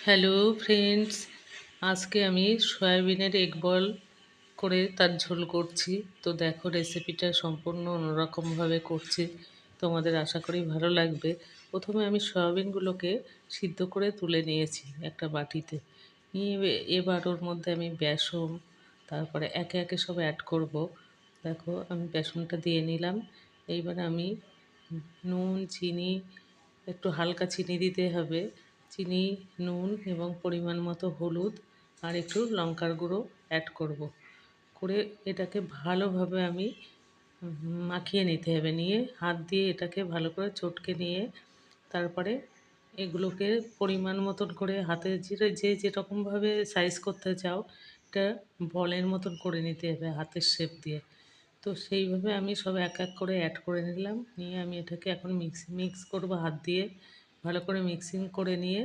Hello friends, আজকে আমি সয়াবিনের এগ বল করে তার ঝোল করছি। তো দেখো, রেসিপিটা সম্পূর্ণ অন্যরকমভাবে করছি, তোমাদের আশা করি ভালো লাগবে। প্রথমে আমি সয়াবিনগুলোকে সিদ্ধ করে তুলে নিয়েছি একটা বাটিতে নিয়ে, এবার ওর মধ্যে আমি বেসন, তারপরে একে একে সব অ্যাড করব। দেখো, আমি বেসনটা দিয়ে নিলাম। এইবার আমি নুন, চিনি, একটু হালকা চিনি দিতে হবে, চিনি, নুন এবং পরিমাণ মতো হলুদ আর একটু লঙ্কার গুঁড়ো অ্যাড করব। করে এটাকে ভালোভাবে আমি মাখিয়ে নিতে হবে। নিয়ে হাত দিয়ে এটাকে ভালো করে চটকে নিয়ে তারপরে এগুলোকে পরিমাণ মতন করে হাতে যে যেরকমভাবে সাইজ করতে চাও, এটা বলের মতন করে নিতে হবে হাতের শেপ দিয়ে। তো সেইভাবে আমি সব এক এক করে অ্যাড করে নিলাম। নিয়ে আমি এটাকে এখন মিক্স করব হাত দিয়ে, ভালো করে মিক্সিং করে নিয়ে